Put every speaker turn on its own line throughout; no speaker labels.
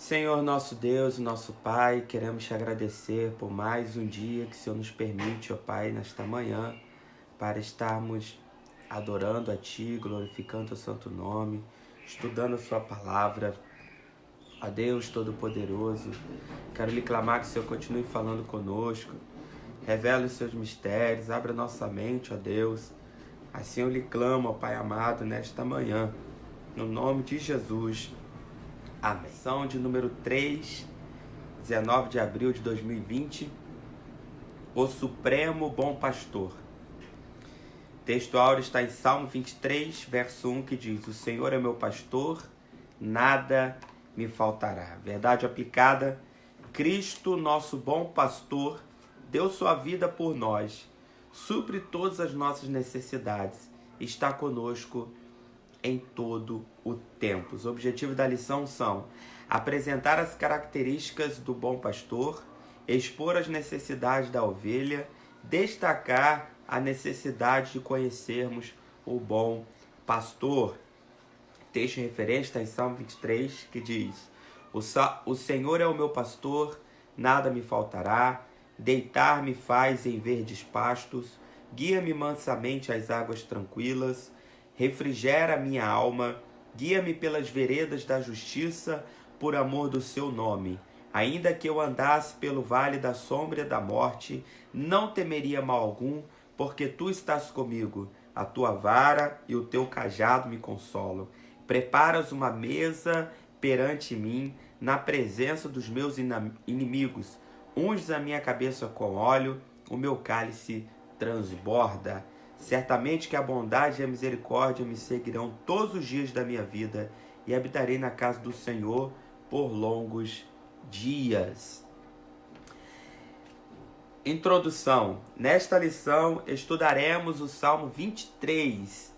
Senhor nosso Deus, nosso Pai, queremos te agradecer por mais um dia que o Senhor nos permite, ó Pai, nesta manhã, para estarmos adorando a Ti, glorificando o Santo Nome, estudando a Sua Palavra. A Deus Todo-Poderoso, quero lhe clamar que o Senhor continue falando conosco, revele os seus mistérios, abra nossa mente, ó Deus. Assim eu lhe clamo, ó Pai amado, nesta manhã, no nome de Jesus. Amém. Lição de número 3, 19 de abril de 2020. O Supremo Bom Pastor. O texto áureo está em Salmo 23, verso 1, que diz: O Senhor é meu pastor, nada me faltará. Verdade aplicada: Cristo, nosso bom pastor, deu sua vida por nós, supre todas as nossas necessidades, está conosco em todo o tempo. Os objetivos da lição são apresentar as características do bom pastor, expor as necessidades da ovelha, destacar a necessidade de conhecermos o bom pastor. Texto referente está em Salmo 23, que diz: O Senhor é o meu pastor, nada me faltará, deitar-me faz em verdes pastos, guia-me mansamente às águas tranquilas, refrigera a minha alma, guia-me pelas veredas da justiça, por amor do seu nome. Ainda que eu andasse pelo vale da sombra da morte, não temeria mal algum, porque tu estás comigo. A tua vara e o teu cajado me consolam. Preparas uma mesa perante mim, na presença dos meus inimigos. Unges a minha cabeça com óleo, o meu cálice transborda. Certamente que a bondade e a misericórdia me seguirão todos os dias da minha vida, e habitarei na casa do Senhor por longos dias. Introdução. Nesta lição estudaremos o Salmo 23.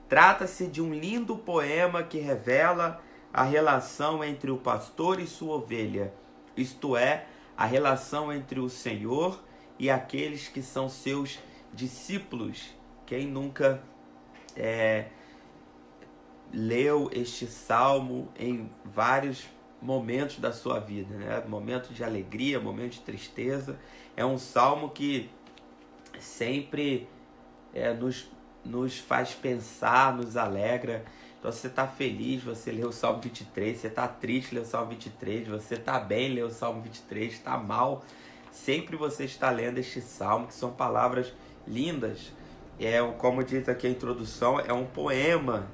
Trata-se de um lindo poema que revela a relação entre o pastor e sua ovelha, isto é, a relação entre o Senhor e aqueles que são seus discípulos. Quem nunca leu este salmo em vários momentos da sua vida, né? Momento de alegria, momento de tristeza. É um salmo que sempre nos faz pensar, nos alegra. Então, você está feliz, você lê o Salmo 23, você está triste, lê o Salmo 23, você está bem, lê o Salmo 23, está mal, sempre você está lendo este salmo, que são palavras lindas. Como diz aqui a introdução, é um poema,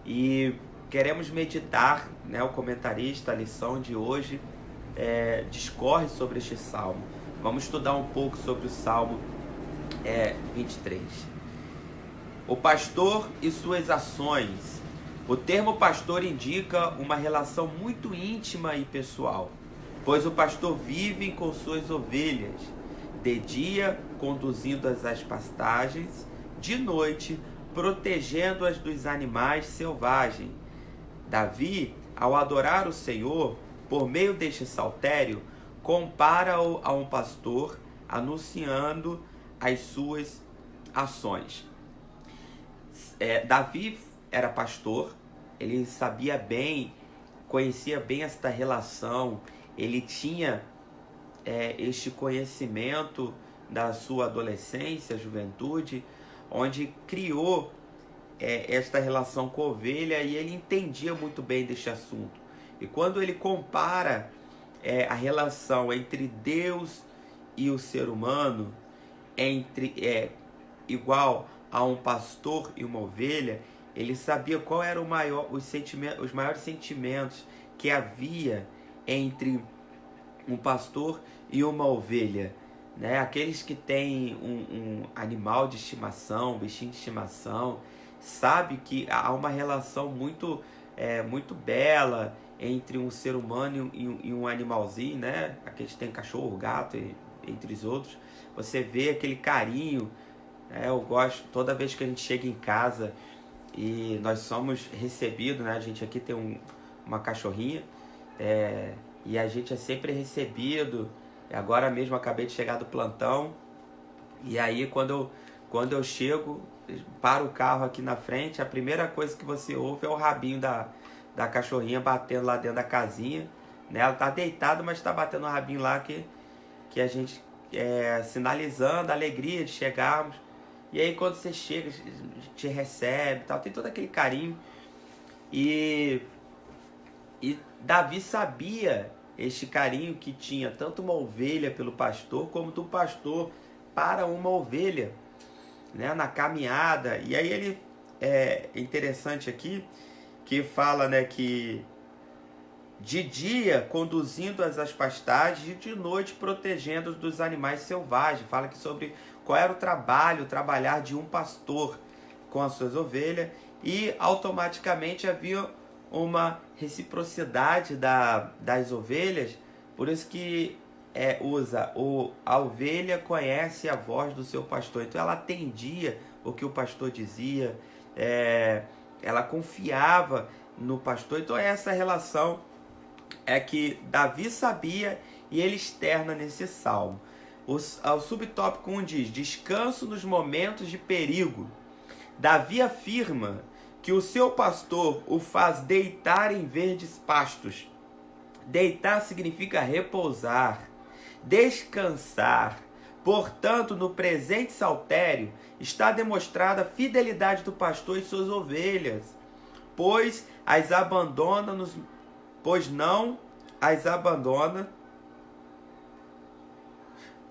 e queremos meditar, né? O comentarista, a lição de hoje, discorre sobre este salmo. Vamos estudar um pouco sobre o Salmo 23. O pastor e suas ações. O termo pastor indica uma relação muito íntima e pessoal, pois o pastor vive com suas ovelhas, de dia conduzindo-as às pastagens, de noite protegendo-as dos animais selvagens. Davi, ao adorar o Senhor, por meio deste saltério, compara-o a um pastor, anunciando as suas ações. Davi era pastor, ele sabia bem, conhecia bem esta relação, ele tinha este conhecimento da sua adolescência, juventude, onde criou esta relação com a ovelha, e ele entendia muito bem deste assunto. E quando ele compara a relação entre Deus e o ser humano, igual a um pastor e uma ovelha, ele sabia qual era os maiores sentimentos que havia entre um pastor e uma ovelha, né? Aqueles que têm um animal de estimação, um bichinho de estimação, sabe que há uma relação muito bela entre um ser humano e um animalzinho, né? Aqueles que têm cachorro, gato, entre os outros. Você vê aquele carinho. Eu gosto, toda vez que a gente chega em casa e nós somos recebidos, né? A gente aqui tem uma cachorrinha, e a gente é sempre recebido. Agora mesmo acabei de chegar do plantão, e aí quando eu chego, paro o carro aqui na frente, a primeira coisa que você ouve é o rabinho da cachorrinha batendo lá dentro da casinha, né? Ela está deitada, mas está batendo o rabinho lá que a gente sinalizando a alegria de chegarmos. E aí quando você chega, te recebe, tal, tem todo aquele carinho. E Davi sabia este carinho que tinha tanto uma ovelha pelo pastor, como do pastor para uma ovelha, né, na caminhada. E aí ele é interessante aqui que fala, né, que de dia conduzindo-as às pastagens e de noite protegendo-os dos animais selvagens. Fala que sobre qual era o trabalhar de um pastor com as suas ovelhas, e automaticamente havia uma reciprocidade das ovelhas. Por isso que a ovelha conhece a voz do seu pastor, então ela atendia o que o pastor dizia, ela confiava no pastor. Então essa relação é que Davi sabia e ele externa nesse salmo. O subtópico 1 diz: descanso nos momentos de perigo. Davi afirma que o seu pastor o faz deitar em verdes pastos. Deitar significa repousar, descansar. Portanto, no presente saltério está demonstrada a fidelidade do pastor e suas ovelhas, pois não as abandona,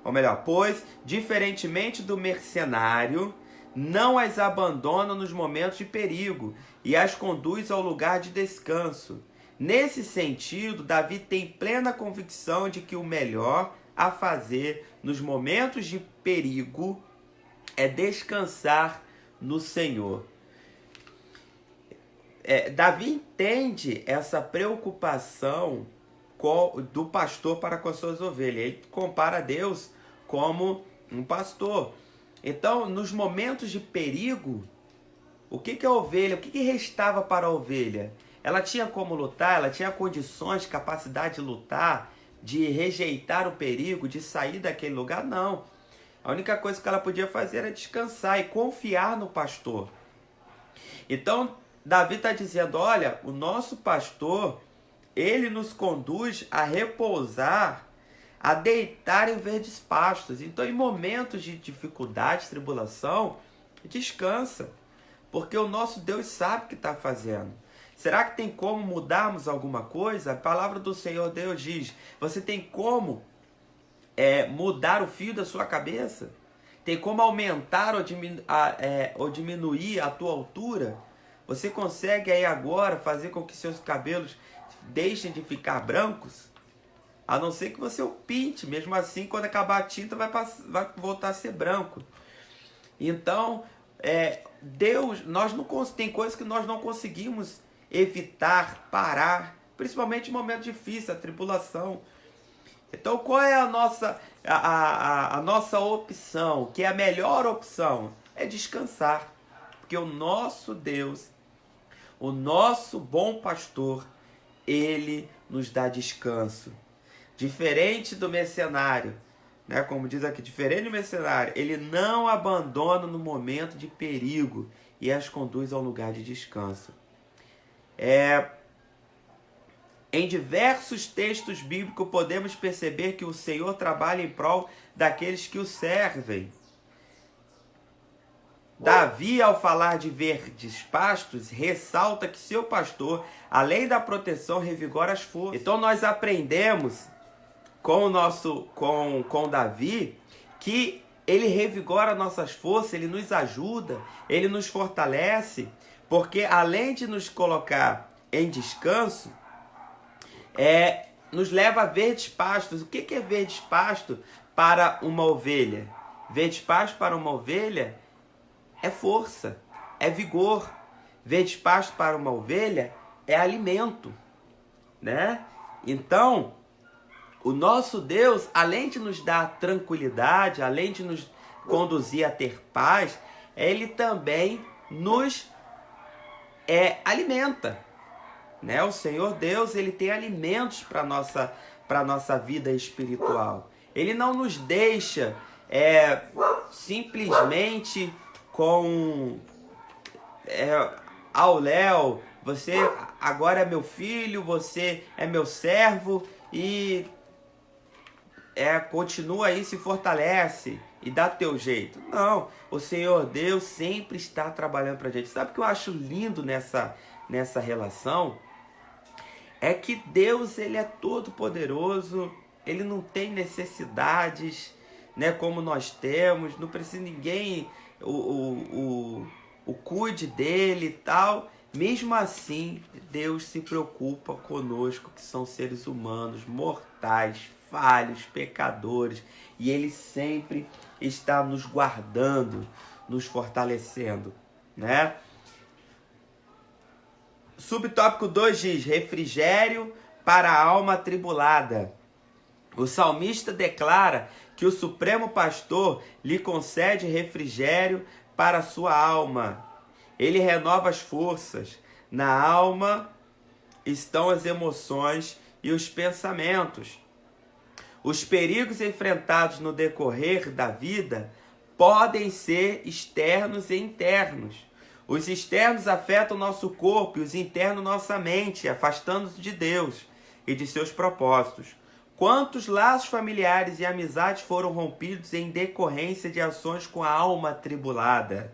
ou melhor, pois, diferentemente do mercenário, não as abandona nos momentos de perigo e as conduz ao lugar de descanso. Nesse sentido, Davi tem plena convicção de que o melhor a fazer nos momentos de perigo é descansar no Senhor. Davi entende essa preocupação do pastor para com as suas ovelhas. Ele compara Deus como um pastor. Então, nos momentos de perigo, o que é a ovelha? O que restava para a ovelha? Ela tinha como lutar, ela tinha condições, capacidade de lutar, de rejeitar o perigo, de sair daquele lugar? Não. A única coisa que ela podia fazer era descansar e confiar no pastor. Então, Davi está dizendo, olha, o nosso pastor, ele nos conduz a repousar, a deitar em verdes pastos. Então, em momentos de dificuldade, tribulação, descansa, porque o nosso Deus sabe o que está fazendo. Será que tem como mudarmos alguma coisa? A palavra do Senhor Deus diz, você tem como mudar o fio da sua cabeça? Tem como aumentar ou diminuir a tua altura? Você consegue aí agora fazer com que seus cabelos deixem de ficar brancos? A não ser que você o pinte, mesmo assim, quando acabar a tinta, vai voltar a ser branco. Então, Deus, tem coisas que nós não conseguimos evitar, parar, principalmente em momentos difíceis, a tribulação. Então, qual é a nossa opção? Que é a melhor opção? É descansar. Porque o nosso Deus, o nosso bom pastor, ele nos dá descanso. Diferente do mercenário, né? Como diz aqui, diferente do mercenário, ele não abandona no momento de perigo e as conduz ao lugar de descanso. Em diversos textos bíblicos podemos perceber que o Senhor trabalha em prol daqueles que o servem. Davi, ao falar de verdes pastos, ressalta que seu pastor, além da proteção, revigora as forças. Então nós aprendemos com Davi que ele revigora nossas forças, ele nos ajuda, ele nos fortalece, porque além de nos colocar em descanso, nos leva a verdes pastos. O que é verdes pasto para uma ovelha? Verdes pasto para uma ovelha é força, é vigor. Verdes pasto para uma ovelha é alimento, né? Então, o nosso Deus, além de nos dar tranquilidade, além de nos conduzir a ter paz, ele também nos alimenta, né? O Senhor Deus, ele tem alimentos para nossa vida espiritual. Ele não nos deixa simplesmente ao léu, você agora é meu filho, você é meu servo e continua aí, se fortalece e dá teu jeito. Não, o Senhor Deus sempre está trabalhando pra gente. Sabe o que eu acho lindo nessa relação? É que Deus, ele é todo poderoso, ele não tem necessidades, né, como nós temos, não precisa ninguém o cuide dele e tal. Mesmo assim, Deus se preocupa conosco, que são seres humanos, mortais, falhos, pecadores, e ele sempre está nos guardando, nos fortalecendo, né? Subtópico 2 diz: refrigério para a alma atribulada. O salmista declara que o Supremo Pastor lhe concede refrigério para a sua alma. Ele renova as forças. Na alma estão as emoções e os pensamentos. Os perigos enfrentados no decorrer da vida podem ser externos e internos. Os externos afetam nosso corpo e os internos nossa mente, afastando-nos de Deus e de seus propósitos. Quantos laços familiares e amizades foram rompidos em decorrência de ações com a alma atribulada?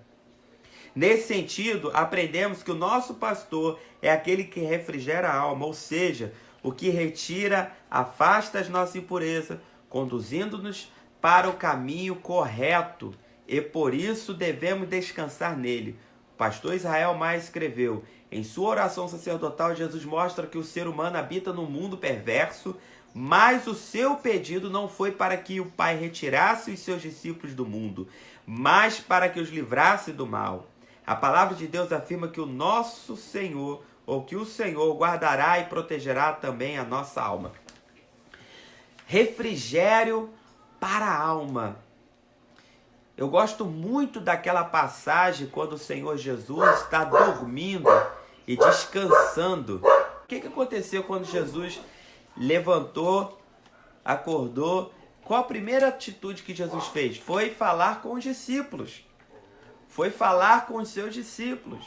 Nesse sentido, aprendemos que o nosso pastor é aquele que refrigera a alma, ou seja, o que retira, afasta as nossas impurezas, conduzindo-nos para o caminho correto, e por isso devemos descansar nele. O pastor Israel Maia escreveu: em sua oração sacerdotal, Jesus mostra que o ser humano habita num mundo perverso, mas o seu pedido não foi para que o Pai retirasse os seus discípulos do mundo, mas para que os livrasse do mal. A palavra de Deus afirma que o nosso Senhor, ou que o Senhor guardará e protegerá também a nossa alma. Refrigério para a alma. Eu gosto muito daquela passagem quando o Senhor Jesus está dormindo e descansando. O que aconteceu quando Jesus levantou, acordou? Qual a primeira atitude que Jesus fez? Foi falar com os discípulos. Foi falar com os seus discípulos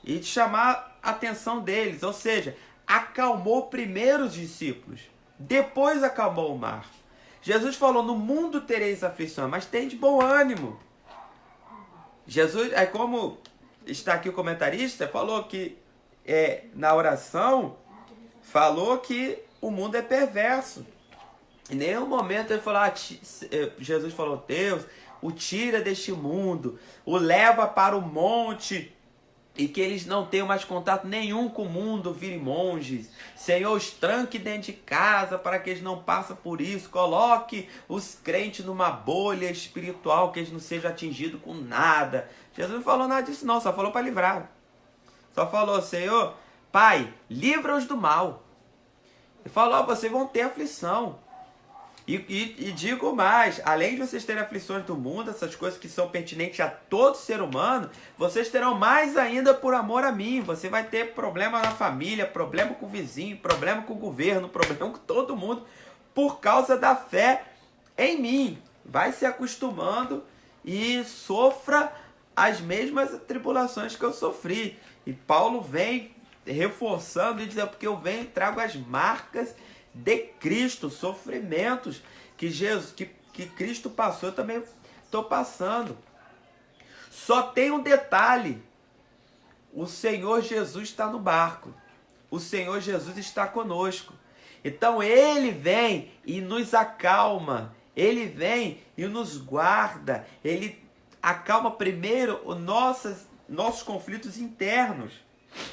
e chamar a atenção deles. Ou seja, acalmou primeiro os discípulos, depois acalmou o mar. Jesus falou: no mundo tereis aflição, mas tem de bom ânimo. Jesus, como está aqui o comentarista, falou que na oração, falou que o mundo é perverso. Em nenhum momento ele falou, Jesus falou: Deus, o tira deste mundo, o leva para o monte, e que eles não tenham mais contato nenhum com o mundo, virem monges. Senhor, os tranque dentro de casa para que eles não passem por isso. Coloque os crentes numa bolha espiritual, que eles não sejam atingidos com nada. Jesus não falou nada disso não, só falou para livrar. Só falou: Senhor, Pai, livra-os do mal. Ele falou: vocês vão ter aflição. E digo mais, além de vocês terem aflições do mundo, essas coisas que são pertinentes a todo ser humano, vocês terão mais ainda por amor a mim. Você vai ter problema na família, problema com o vizinho, problema com o governo, problema com todo mundo, por causa da fé em mim. Vai se acostumando e sofra as mesmas tribulações que eu sofri. E Paulo vem reforçando e dizendo: porque eu venho e trago as marcas de Cristo, sofrimentos que Cristo passou, eu também estou passando. Só tem um detalhe: o Senhor Jesus está no barco, o Senhor Jesus está conosco. Então ele vem e nos acalma, ele vem e nos guarda, ele acalma primeiro os nossos conflitos internos,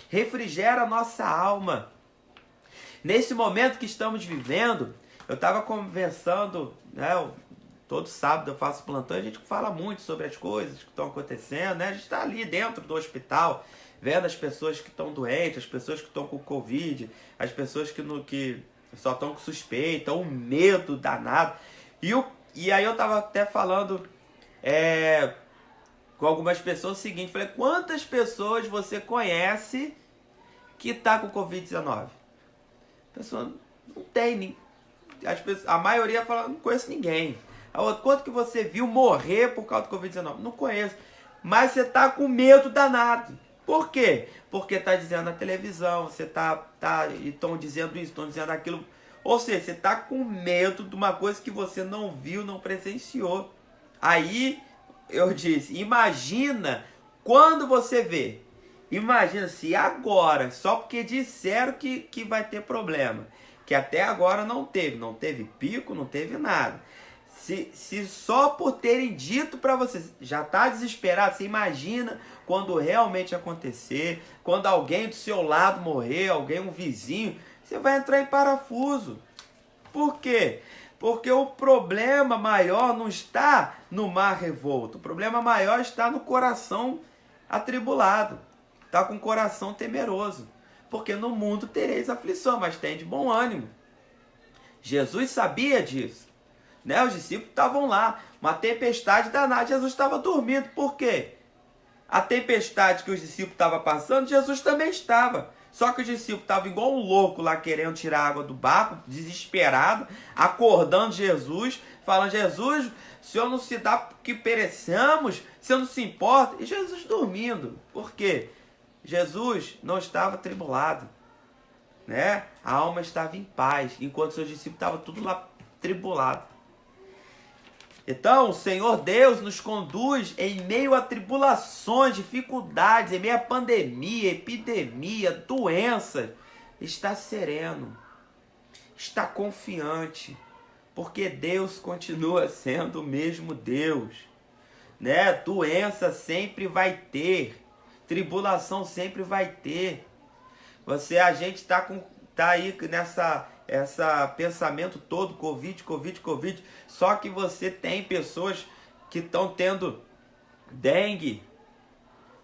refrigera a nossa alma. Nesse momento que estamos vivendo, eu estava conversando, né, todo sábado eu faço plantão, a gente fala muito sobre as coisas que estão acontecendo, né? A gente está ali dentro do hospital, vendo as pessoas que estão doentes, as pessoas que estão com Covid, as pessoas que só estão com suspeita, um medo danado. E aí eu estava até falando com algumas pessoas o seguinte, falei: quantas pessoas você conhece que está com Covid-19? A pessoa não tem, a maioria fala: não conheço ninguém. A outra: quanto que você viu morrer por causa do Covid-19? Não conheço. Mas você está com medo danado. Por quê? Porque está dizendo na televisão, você e estão dizendo isso, estão dizendo aquilo. Ou seja, você está com medo de uma coisa que você não viu, não presenciou. Aí eu disse, imagina quando você vê. Imagina se agora, só porque disseram que vai ter problema. Que até agora não teve pico, não teve nada. Se só por terem dito para você, já está desesperado, você imagina quando realmente acontecer, quando alguém do seu lado morrer, um vizinho, você vai entrar em parafuso. Por quê? Porque o problema maior não está no mar revolto, o problema maior está no coração atribulado, está com o coração temeroso. Porque no mundo tereis aflição, mas tem de bom ânimo. Jesus sabia disso. Né? Os discípulos estavam lá, uma tempestade danada, Jesus estava dormindo. Por quê? A tempestade que os discípulos estavam passando, Jesus também estava. Só que os discípulos estavam igual um louco lá querendo tirar a água do barco, desesperado, acordando Jesus, falando, Jesus, o Senhor não se dá que pereçamos, o Senhor não se importa. E Jesus dormindo. Por quê? Jesus não estava atribulado. Né? A alma estava em paz, enquanto seus discípulos estavam tudo lá tribulado. Então, o Senhor Deus nos conduz em meio a tribulações, dificuldades, em meio a pandemia, epidemia, doenças. Está sereno, está confiante, porque Deus continua sendo o mesmo Deus. Né? Doença sempre vai ter, tribulação sempre vai ter. A gente está aí nessa pensamento todo, Covid. Só que você tem pessoas que estão tendo dengue.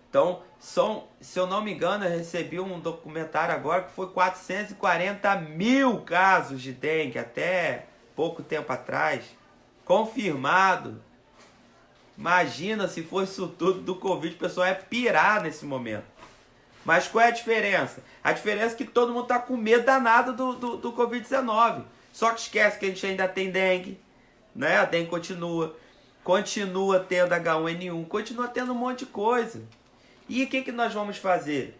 Então, se eu não me engano, eu recebi um documentário agora que foi 440 mil casos de dengue até pouco tempo atrás. Confirmado. Imagina se fosse isso tudo do Covid, o pessoal ia pirar nesse momento. Mas qual é a diferença? A diferença é que todo mundo está com medo danado do Covid-19. Só que esquece que a gente ainda tem dengue, né? A dengue continua tendo H1N1, continua tendo um monte de coisa. E o que nós vamos fazer?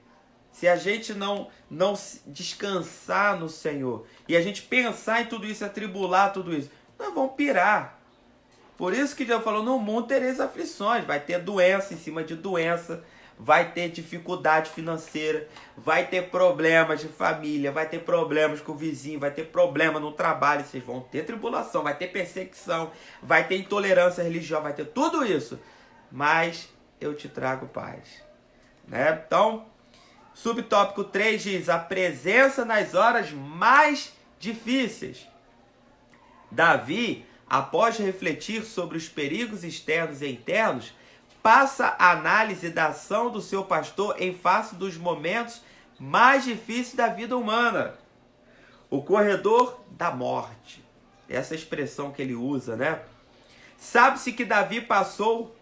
Se a gente não descansar no Senhor, e a gente pensar em tudo isso, atribular tudo isso, nós vamos pirar. Por isso que Deus falou, no mundo tereis aflições, vai ter doença em cima de doença, vai ter dificuldade financeira, vai ter problemas de família, vai ter problemas com o vizinho, vai ter problema no trabalho, vocês vão ter tribulação, vai ter perseguição, vai ter intolerância religiosa, vai ter tudo isso. Mas eu te trago paz. Né? Então, subtópico 3 diz, a presença nas horas mais difíceis. Davi, após refletir sobre os perigos externos e internos, passa a análise da ação do seu pastor em face dos momentos mais difíceis da vida humana. O corredor da morte. Essa expressão que ele usa, né? Sabe-se que Davi passou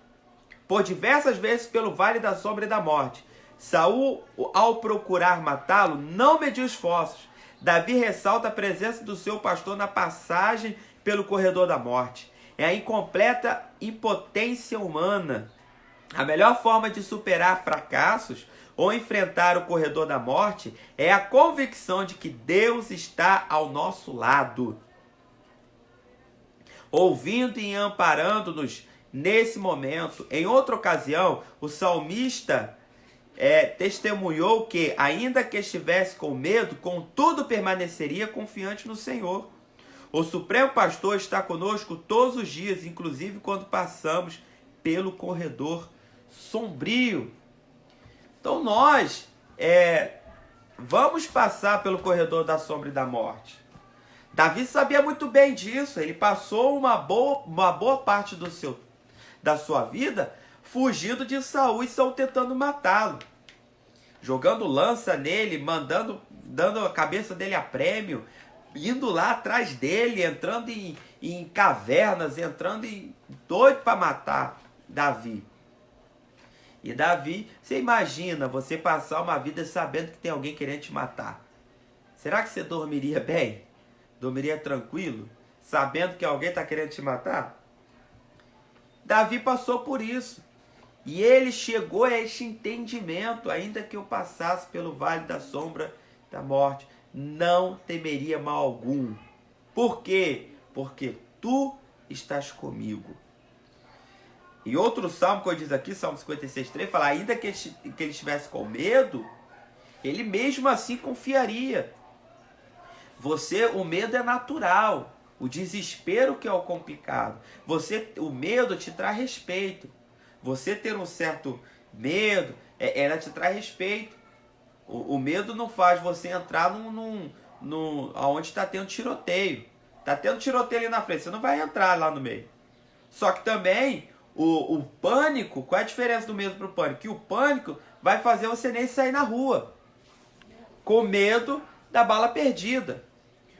por diversas vezes pelo vale da sombra e da morte. Saul, ao procurar matá-lo, não mediu esforços. Davi ressalta a presença do seu pastor na passagem pelo corredor da morte. É a incompleta impotência humana. A melhor forma de superar fracassos ou enfrentar o corredor da morte é a convicção de que Deus está ao nosso lado, ouvindo e amparando-nos nesse momento. Em outra ocasião, o salmista testemunhou que, ainda que estivesse com medo, contudo permaneceria confiante no Senhor. O Supremo Pastor está conosco todos os dias, inclusive quando passamos pelo corredor sombrio. Então nós vamos passar pelo corredor da sombra e da morte. Davi sabia muito bem disso. Ele passou uma boa parte da sua vida fugindo de Saul e Saul tentando matá-lo, jogando lança nele, dando a cabeça dele a prêmio, indo lá atrás dele, entrando em cavernas, doido para matar Davi. E Davi, você imagina você passar uma vida sabendo que tem alguém querendo te matar. Será que você dormiria bem? Dormiria tranquilo? Sabendo que alguém está querendo te matar? Davi passou por isso. E ele chegou a este entendimento: ainda que eu passasse pelo vale da sombra da morte, não temeria mal algum. Por quê? Porque tu estás comigo. E outro salmo que eu diz aqui, Salmo 56:3, fala: ainda que ele estivesse com medo, ele mesmo assim confiaria. O medo é natural. O desespero que é o complicado. O medo te traz respeito. Você ter um certo medo, ela te traz respeito. O medo não faz você entrar onde está tendo tiroteio. Está tendo tiroteio ali na frente, você não vai entrar lá no meio. Só que também o pânico, qual é a diferença do medo para o pânico? Que o pânico vai fazer você nem sair na rua, com medo da bala perdida.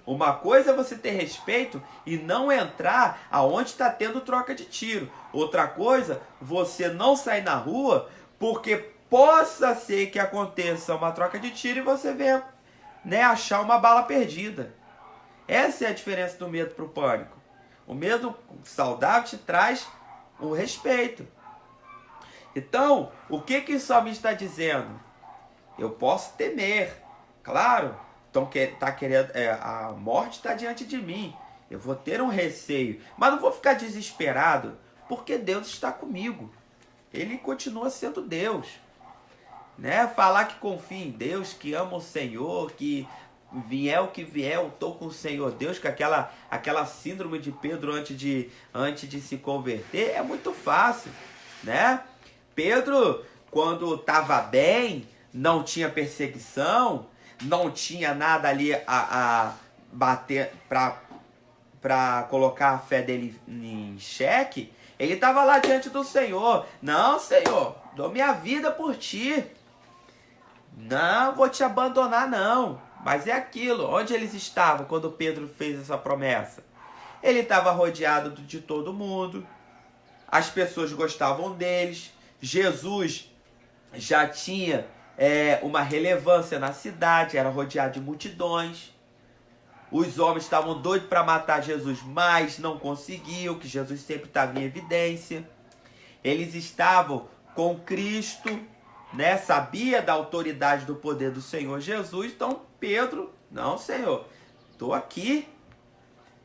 Uma coisa é você ter respeito e não entrar aonde está tendo troca de tiro. Outra coisa, você não sair na rua porque possa ser que aconteça uma troca de tiro e você venha, achar uma bala perdida. Essa é a diferença do medo para o pânico. O medo saudável te traz o respeito. Então, o que o salmista está dizendo? Eu posso temer, claro. Então, a morte está diante de mim. Eu vou ter um receio, mas não vou ficar desesperado, porque Deus está comigo. Ele continua sendo Deus. Falar que confia em Deus, que ama o Senhor, que vier o que vier, eu estou com o Senhor Deus, com aquela síndrome de Pedro antes de se converter, é muito fácil, Pedro, quando estava bem, não tinha perseguição, não tinha nada ali a bater para colocar a fé dele em xeque, ele estava lá diante do Senhor. Não, Senhor, dou minha vida por ti. Não vou te abandonar, não. Mas é aquilo, onde eles estavam quando Pedro fez essa promessa? Ele estava rodeado de todo mundo, as pessoas gostavam deles, Jesus já tinha uma relevância na cidade, era rodeado de multidões. Os homens estavam doidos para matar Jesus, mas não conseguiam, que Jesus sempre estava em evidência. Eles estavam com Cristo, sabia da autoridade do poder do Senhor Jesus. Então Pedro, não, Senhor, estou aqui.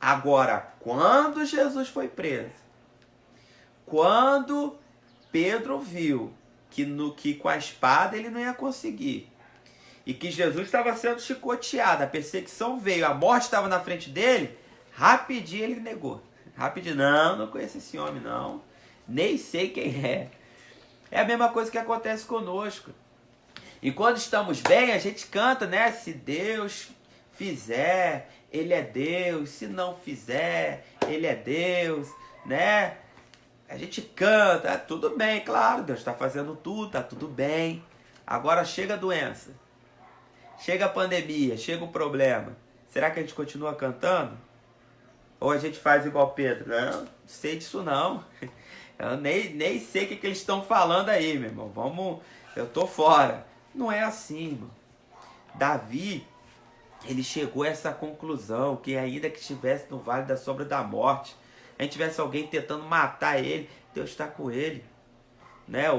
Agora, quando Jesus foi preso, quando Pedro viu que com a espada ele não ia conseguir, e que Jesus estava sendo chicoteado, a perseguição veio, a morte estava na frente dele, rapidinho ele negou. Rapidinho, não conheço esse homem, não. Nem sei quem é. É a mesma coisa que acontece conosco. E quando estamos bem, a gente canta, Se Deus fizer, Ele é Deus. Se não fizer, Ele é Deus, A gente canta, tudo bem, claro, Deus está fazendo tudo, está tudo bem. Agora chega a doença, chega a pandemia, chega o problema. Será que a gente continua cantando? Ou a gente faz igual Pedro? Não sei disso não. Eu nem sei o que eles estão falando aí, meu irmão. Eu tô fora. Não é assim, irmão. Davi, ele chegou a essa conclusão, que ainda que estivesse no vale da sombra da morte, a gente tivesse alguém tentando matar ele, Deus está com ele.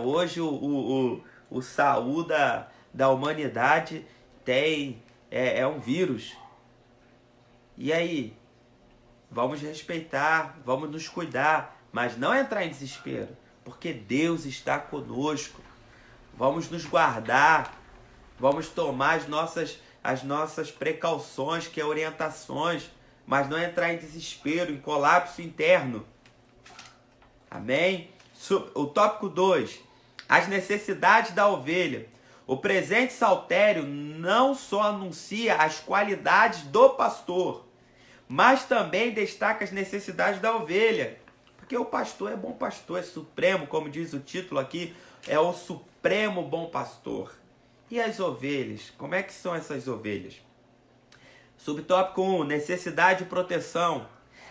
Hoje o Saul da humanidade é um vírus. E aí? Vamos respeitar, vamos nos cuidar, mas não entrar em desespero, porque Deus está conosco. Vamos nos guardar, vamos tomar as nossas precauções, que é orientações, mas não entrar em desespero, em colapso interno. Amém? O tópico 2, as necessidades da ovelha. O presente saltério não só anuncia as qualidades do pastor, mas também destaca as necessidades da ovelha. Porque o pastor é bom pastor, é supremo, como diz o título aqui, é o supremo bom pastor. E as ovelhas? Como é que são essas ovelhas? Subtópico 1, necessidade e proteção.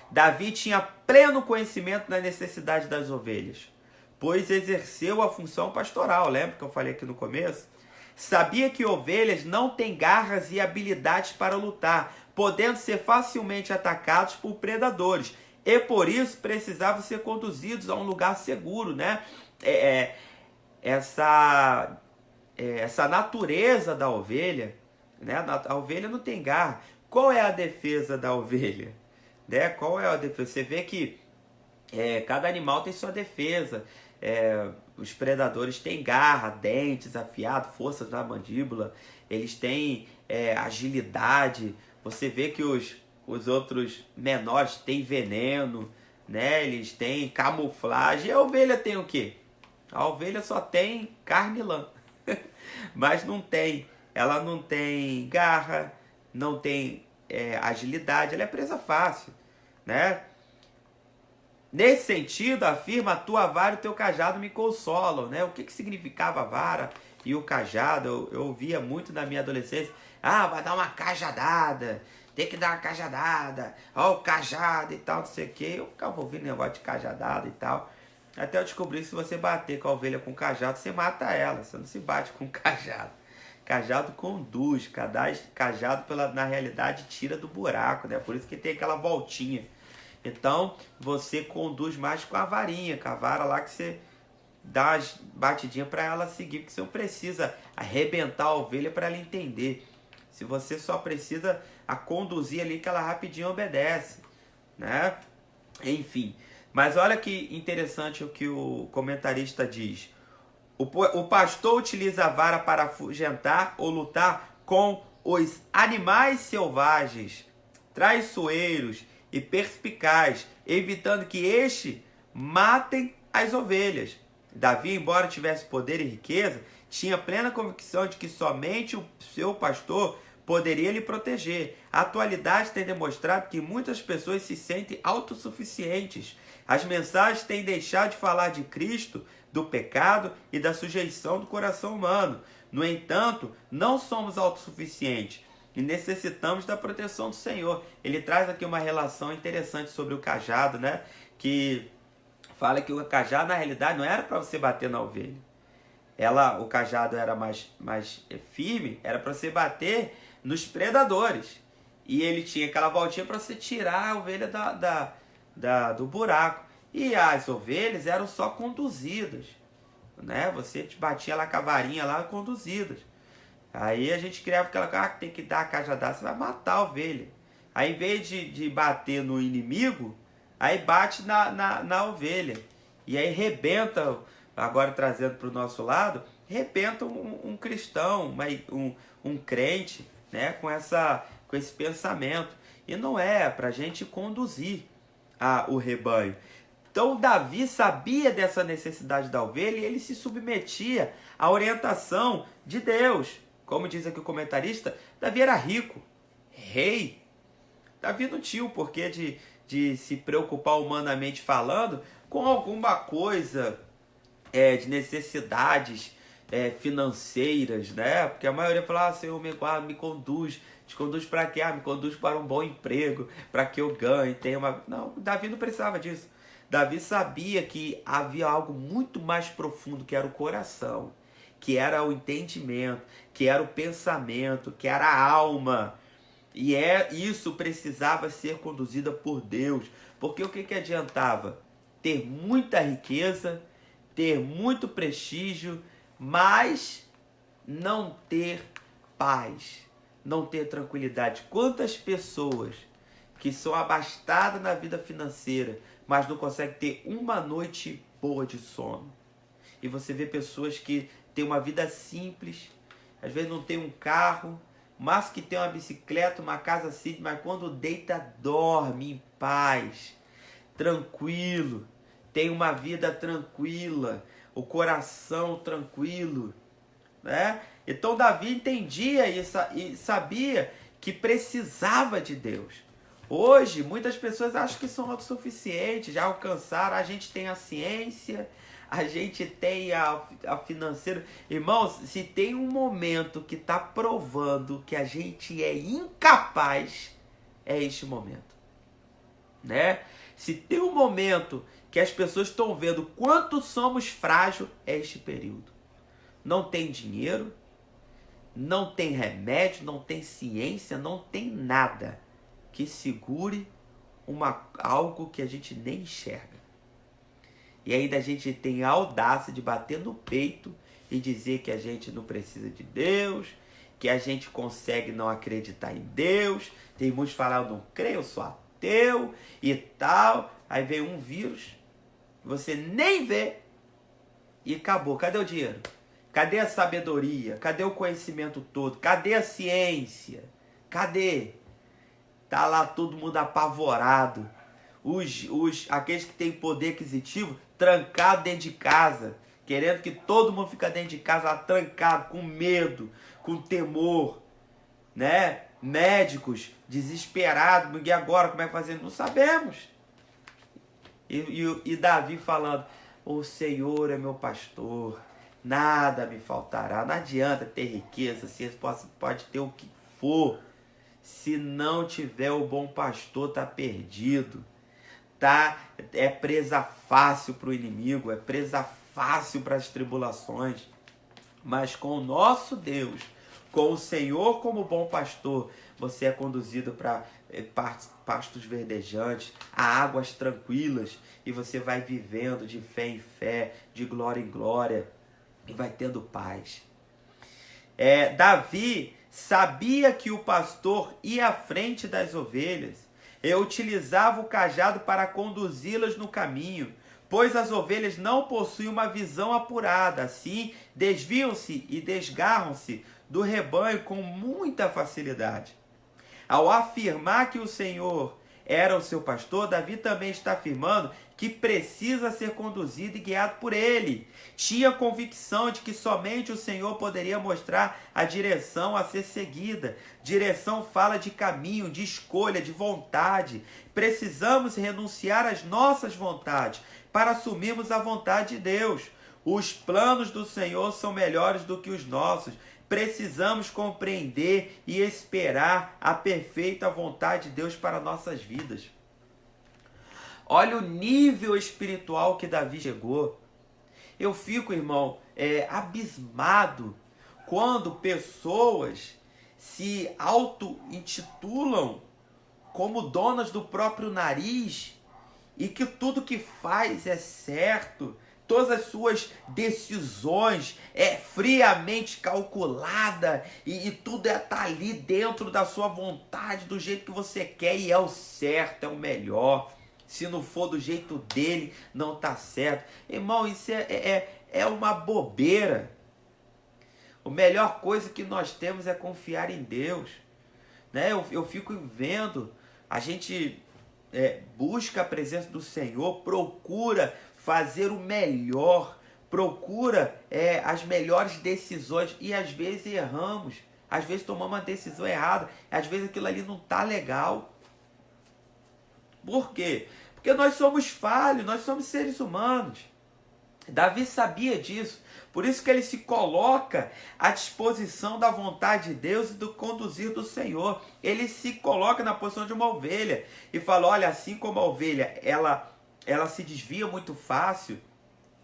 Davi tinha pleno conhecimento da necessidade das ovelhas, pois exerceu a função pastoral. Lembra que eu falei aqui no começo? Sabia que ovelhas não têm garras e habilidades para lutar, podendo ser facilmente atacados por predadores, e por isso precisavam ser conduzidos a um lugar seguro, essa natureza da ovelha, né? A ovelha não tem garra. Qual é a defesa da ovelha? Né? Qual é a defesa? Você vê que cada animal tem sua defesa. Os predadores têm garra, dentes afiados, força na mandíbula. Eles têm agilidade. Você vê que os outros menores têm veneno, né? Eles têm camuflagem. E a ovelha tem o quê? A ovelha só tem carne e lã. Mas ela não tem garra, não tem agilidade, ela é presa fácil, né? Nesse sentido, afirma, a tua vara e o teu cajado me consolam, né? O que significava a vara e o cajado? Eu ouvia muito na minha adolescência, vai dar uma cajadada, tem que dar uma cajadada, o cajado e tal, não sei o que. Eu ficava ouvindo negócio de cajadada e tal, até eu descobri que se você bater com a ovelha com cajado, você mata ela, você não se bate com cajado. Cajado conduz, cajado na realidade tira do buraco, né? Por isso que tem aquela voltinha. Então, você conduz mais com a varinha, com a vara lá que você dá as batidinhas para ela seguir, porque você não precisa arrebentar a ovelha para ela entender. Se você só precisa conduzir ali que ela rapidinho obedece, né? Enfim, mas olha que interessante o que o comentarista diz. O pastor utiliza a vara para afugentar ou lutar com os animais selvagens, traiçoeiros e perspicaz, evitando que este matem as ovelhas. Davi, embora tivesse poder e riqueza, tinha plena convicção de que somente o seu pastor poderia lhe proteger. A atualidade tem demonstrado que muitas pessoas se sentem autossuficientes. As mensagens têm deixado de falar de Cristo, do pecado e da sujeição do coração humano. No entanto, não somos autossuficientes e necessitamos da proteção do Senhor. Ele traz aqui uma relação interessante sobre o cajado, né? Que fala que o cajado, na realidade, não era para você bater na ovelha. O cajado era mais firme, era para você bater nos predadores. E ele tinha aquela voltinha para você tirar a ovelha do buraco. E as ovelhas eram só conduzidas, né? Você te batia lá com a varinha lá, conduzidas. Aí a gente criava aquela coisa, que tem que dar a cajadada, você vai matar a ovelha. Aí em vez de bater no inimigo, aí bate na ovelha. E aí rebenta, agora trazendo para o nosso lado, rebenta um cristão, um crente, né? Com esse pensamento. E não é para a gente conduzir o rebanho. Então Davi sabia dessa necessidade da ovelha e ele se submetia à orientação de Deus. Como diz aqui o comentarista, Davi era rico, rei. Davi não tinha o porquê de se preocupar humanamente falando com alguma coisa de necessidades financeiras, né? Porque a maioria fala, Senhor, me guarda, me conduz. Te conduz para quê? Me conduz para um bom emprego, para que eu ganhe. Não, Davi não precisava disso. Davi sabia que havia algo muito mais profundo, que era o coração, que era o entendimento, que era o pensamento, que era a alma. E isso precisava ser conduzida por Deus. Porque o que adiantava? Ter muita riqueza, ter muito prestígio, mas não ter paz, não ter tranquilidade. Quantas pessoas que são abastadas na vida financeira, mas não conseguem ter uma noite boa de sono? E você vê pessoas que têm uma vida simples, às vezes não tem um carro, mas que tem uma bicicleta, uma casa simples, mas quando deita, dorme em paz, tranquilo, tem uma vida tranquila, o coração tranquilo, né? Então Davi entendia isso e sabia que precisava de Deus. Hoje, muitas pessoas acham que são autossuficientes, já alcançaram, a gente tem a ciência, a gente tem a financeira. Irmãos, se tem um momento que está provando que a gente é incapaz, é este momento, né? Se tem um momento que as pessoas estão vendo quanto somos frágeis, é este período. Não tem dinheiro, não tem remédio, não tem ciência, não tem nada que segure algo que a gente nem enxerga. E ainda a gente tem a audácia de bater no peito e dizer que a gente não precisa de Deus, que a gente consegue não acreditar em Deus. Tem muitos falando, eu não creio, eu sou ateu e tal. Aí vem um vírus, você nem vê e acabou. Cadê o dinheiro? Cadê a sabedoria? Cadê o conhecimento todo? Cadê a ciência? Cadê? Tá lá todo mundo apavorado. Aqueles que têm poder aquisitivo trancado dentro de casa, querendo que todo mundo fique dentro de casa lá, trancado, com medo, com temor, né? Médicos desesperados, e agora como é que fazer? Não sabemos. E Davi falando, o Senhor é meu pastor, nada me faltará. Não adianta ter riqueza, você pode ter o que for, se não tiver o bom pastor, tá perdido. É presa fácil para o inimigo, é presa fácil para as tribulações. Mas com o nosso Deus, com o Senhor como bom pastor, você é conduzido para pastos verdejantes, a águas tranquilas, e você vai vivendo de fé em fé, de glória em glória, e vai tendo paz. Davi sabia que o pastor ia à frente das ovelhas. Eu utilizava o cajado para conduzi-las no caminho, pois as ovelhas não possuem uma visão apurada, assim desviam-se e desgarram-se do rebanho com muita facilidade. Ao afirmar que o Senhor era o seu pastor, Davi também está afirmando que precisa ser conduzido e guiado por ele. Tinha convicção de que somente o Senhor poderia mostrar a direção a ser seguida. Direção fala de caminho, de escolha, de vontade. Precisamos renunciar às nossas vontades para assumirmos a vontade de Deus. Os planos do Senhor são melhores do que os nossos. Precisamos compreender e esperar a perfeita vontade de Deus para nossas vidas. Olha o nível espiritual que Davi chegou. Eu fico, irmão, abismado quando pessoas se auto-intitulam como donas do próprio nariz e que tudo que faz é certo. Todas as suas decisões friamente calculada e tudo tá ali dentro da sua vontade, do jeito que você quer, e é o certo, é o melhor. Se não for do jeito dele, não tá certo. Irmão, isso é uma bobeira. A melhor coisa que nós temos é confiar em Deus, né? Eu fico vendo, a gente busca a presença do Senhor, procura fazer o melhor, procura as melhores decisões, e às vezes erramos, às vezes tomamos uma decisão errada, às vezes aquilo ali não tá legal. Por quê? Porque nós somos falhos, nós somos seres humanos. Davi sabia disso, por isso que ele se coloca à disposição da vontade de Deus e do conduzir do Senhor. Ele se coloca na posição de uma ovelha e fala, olha, assim como a ovelha, ela se desvia muito fácil,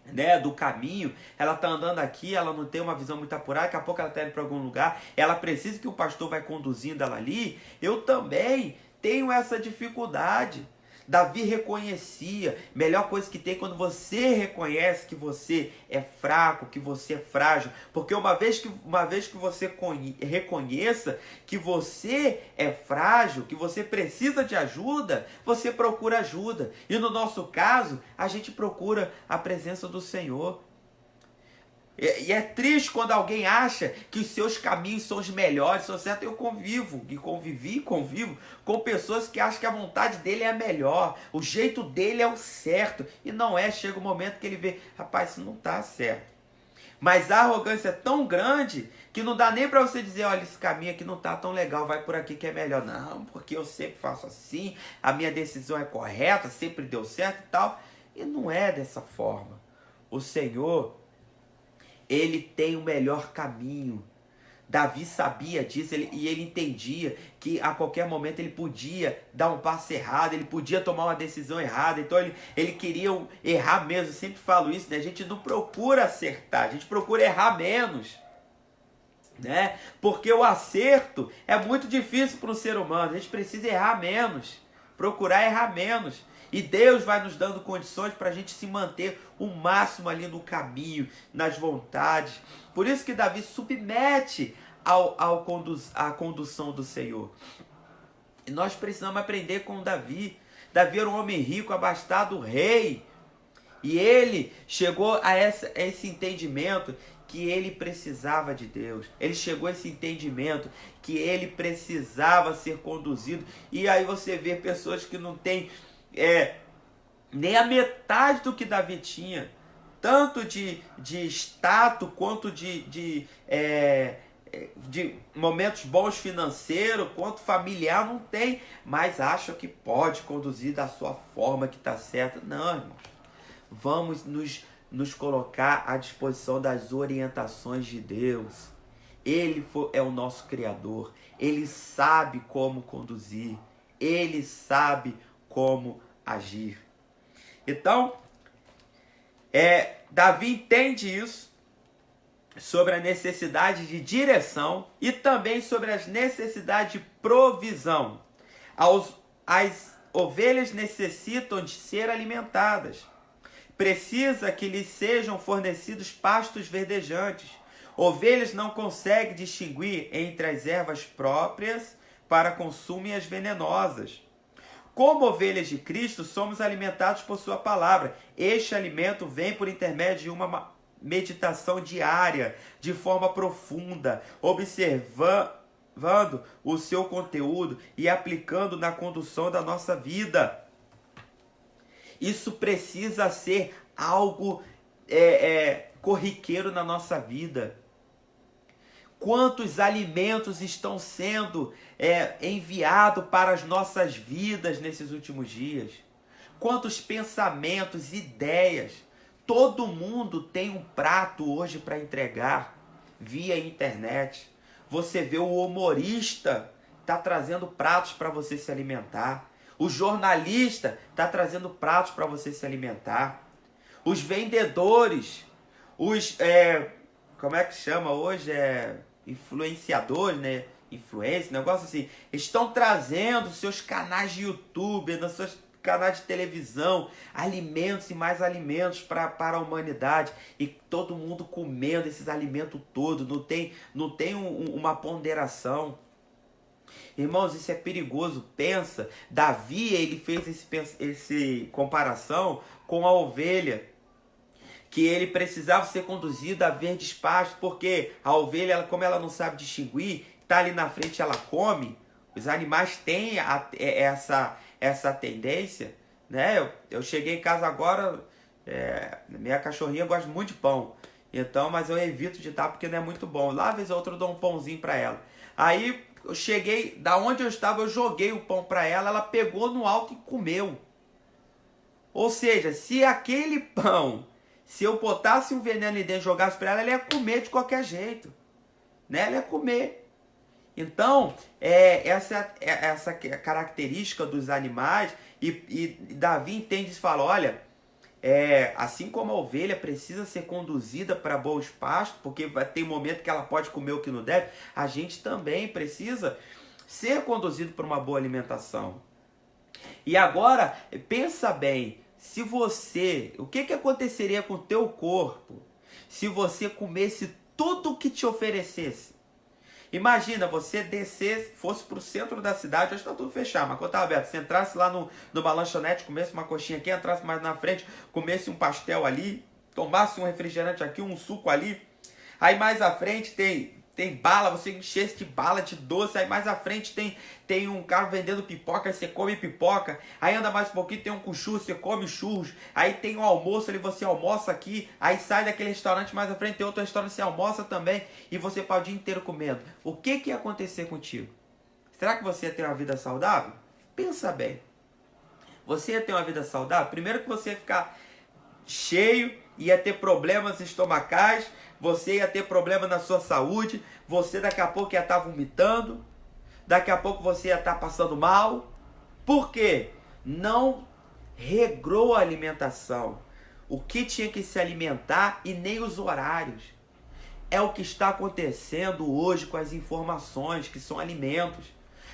né, do caminho, ela está andando aqui, ela não tem uma visão muito apurada, daqui a pouco ela está indo para algum lugar, ela precisa que o pastor vai conduzindo ela ali. Eu também tenho essa dificuldade. Davi reconhecia, melhor coisa que tem quando você reconhece que você é fraco, que você é frágil, porque uma vez que você reconheça que você é frágil, que você precisa de ajuda, você procura ajuda, e no nosso caso, a gente procura a presença do Senhor. E é triste quando alguém acha que os seus caminhos são os melhores, são certos. Eu convivo com pessoas que acham que a vontade dele é a melhor, o jeito dele é o certo, e não é. Chega um momento que ele vê, rapaz, isso não está certo. Mas a arrogância é tão grande que não dá nem para você dizer, olha, esse caminho aqui não está tão legal, vai por aqui que é melhor. Não, porque eu sempre faço assim, a minha decisão é correta, sempre deu certo e tal. E não é dessa forma. O Senhor, ele tem o melhor caminho. Davi sabia disso, e ele entendia que a qualquer momento ele podia dar um passo errado, ele podia tomar uma decisão errada. Então ele queria errar mesmo. Eu sempre falo isso, né? A gente não procura acertar, a gente procura errar menos, né? Porque o acerto é muito difícil para um ser humano. A gente precisa errar menos, procurar errar menos. E Deus vai nos dando condições para a gente se manter o máximo ali no caminho, nas vontades. Por isso que Davi submete à condução do Senhor. E nós precisamos aprender com Davi. Davi era um homem rico, abastado, rei. E ele chegou a esse entendimento que ele precisava de Deus. Ele chegou a esse entendimento que ele precisava ser conduzido. E aí você vê pessoas que não têm nem a metade do que Davi tinha. Tanto de status quanto de momentos bons financeiros, quanto familiar, não tem. Mas acham que pode conduzir da sua forma que está certa. Não, irmãos. Vamos nos colocar à disposição das orientações de Deus. Ele é o nosso Criador. Ele sabe como conduzir. Ele sabe como agir. Então, Davi entende isso, sobre a necessidade de direção e também sobre as necessidades de provisão. As ovelhas necessitam de ser alimentadas. Precisa que lhes sejam fornecidos pastos verdejantes. Ovelhas não conseguem distinguir entre as ervas próprias para consumo e as venenosas. Como ovelhas de Cristo, somos alimentados por sua palavra. Este alimento vem por intermédio de uma meditação diária, de forma profunda, observando o seu conteúdo e aplicando na condução da nossa vida. Isso precisa ser algo corriqueiro na nossa vida. Quantos alimentos estão sendo enviados para as nossas vidas nesses últimos dias? Quantos pensamentos, ideias. Todo mundo tem um prato hoje para entregar via internet. Você vê o humorista está trazendo pratos para você se alimentar. O jornalista está trazendo pratos para você se alimentar. Os vendedores, como é que chama hoje? Influenciadores, né? Influência, negócio assim. Estão trazendo seus canais de YouTube, nos seus canais de televisão, alimentos e mais alimentos para a humanidade. E todo mundo comendo esses alimentos todos. Não tem uma ponderação. Irmãos, isso é perigoso. Pensa, Davi, ele fez esse comparação com a ovelha, que ele precisava ser conduzido a verdes pastos, porque a ovelha, como ela não sabe distinguir, está ali na frente, ela come. Os animais têm essa tendência, né? Eu cheguei em casa agora, minha cachorrinha gosta muito de pão, então, mas eu evito de dar porque não é muito bom. Lá, vez ou outra, eu dou um pãozinho para ela. Aí eu cheguei, da onde eu estava, eu joguei o pão para ela, ela pegou no alto e comeu. Ou seja, se aquele pão, se eu botasse um veneno ali dentro e jogasse para ela ia comer de qualquer jeito, né? Ela ia comer. Então, essa característica dos animais, e Davi entende isso e fala, olha, assim como a ovelha precisa ser conduzida para bons pastos, porque vai ter um momento que ela pode comer o que não deve, a gente também precisa ser conduzido para uma boa alimentação. E agora, pensa bem, o que aconteceria com o teu corpo se você comesse tudo o que te oferecesse? Imagina, você descesse, fosse para o centro da cidade, hoje está tudo fechado, mas quando estava aberto, você entrasse lá numa lanchonete, comesse uma coxinha aqui, entrasse mais na frente, comesse um pastel ali, tomasse um refrigerante aqui, um suco ali, aí mais à frente tem bala, você enchesse de bala, de doce, aí mais à frente tem um cara vendendo pipoca, aí você come pipoca, aí anda mais um pouquinho, tem um com churros, você come churros, aí tem um almoço ali, você almoça aqui, aí sai daquele restaurante, mais à frente tem outro restaurante, você almoça também, e você passa o dia inteiro comendo. O que ia acontecer contigo? Será que você ia ter uma vida saudável? Pensa bem. Você ia ter uma vida saudável? Primeiro que você ia ficar cheio, ia ter problemas estomacais, você ia ter problema na sua saúde, você daqui a pouco ia estar vomitando, daqui a pouco você ia estar passando mal. Por quê? Não regrou a alimentação. O que tinha que se alimentar e nem os horários. É o que está acontecendo hoje com as informações, que são alimentos.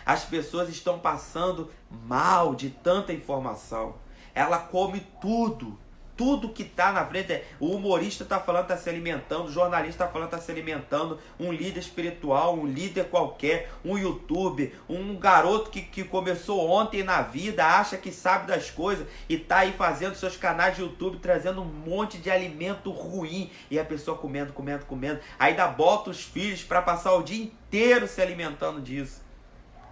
As pessoas estão passando mal de tanta informação. Ela come tudo. Tudo que está na frente. O humorista está falando, está se alimentando. O jornalista está falando, está se alimentando. Um líder espiritual, um líder qualquer, um youtuber, um garoto que começou ontem na vida, acha que sabe das coisas e está aí fazendo seus canais de YouTube, trazendo um monte de alimento ruim. E a pessoa comendo. Aí ainda bota os filhos para passar o dia inteiro se alimentando disso.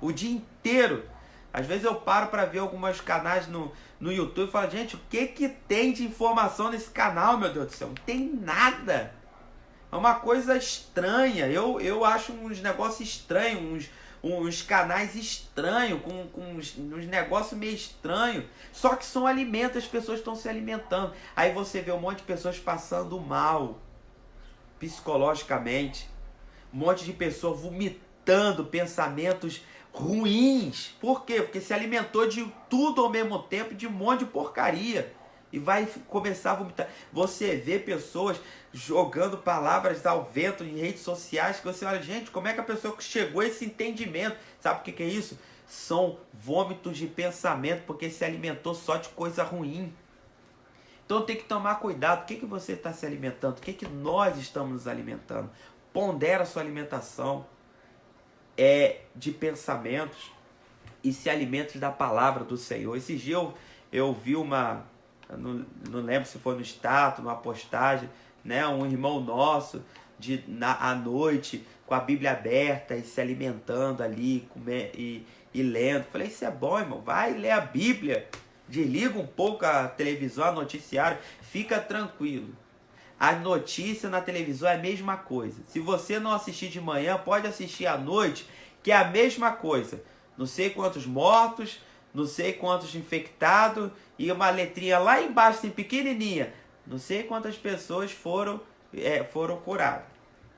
O dia inteiro. Às vezes eu paro para ver alguns canais no YouTube e falo, gente, o que tem de informação nesse canal, meu Deus do céu? Não tem nada. É uma coisa estranha. Eu acho uns negócios estranhos, uns canais estranhos, com uns negócios meio estranhos. Só que são alimentos, as pessoas estão se alimentando. Aí você vê um monte de pessoas passando mal, psicologicamente. Um monte de pessoas vomitando pensamentos ruins. Por quê? Porque se alimentou de tudo ao mesmo tempo, de um monte de porcaria. E vai começar a vomitar. Você vê pessoas jogando palavras ao vento em redes sociais que você olha, gente, como é que a pessoa chegou a esse entendimento? Sabe o que é isso? São vômitos de pensamento, porque se alimentou só de coisa ruim. Então tem que tomar cuidado. O que você está se alimentando? O que nós estamos nos alimentando? Pondera a sua alimentação de pensamentos e se alimentos da palavra do Senhor. Esses dias eu vi não lembro se foi no status, numa postagem, né, um irmão nosso à noite com a Bíblia aberta e se alimentando ali e lendo. Falei, isso é bom, irmão, vai ler a Bíblia, desliga um pouco a televisão, a noticiário, fica tranquilo. A notícia na televisão é a mesma coisa. Se você não assistir de manhã, pode assistir à noite, que é a mesma coisa. Não sei quantos mortos, não sei quantos infectados, e uma letrinha lá embaixo, assim, pequenininha. Não sei quantas pessoas foram curadas.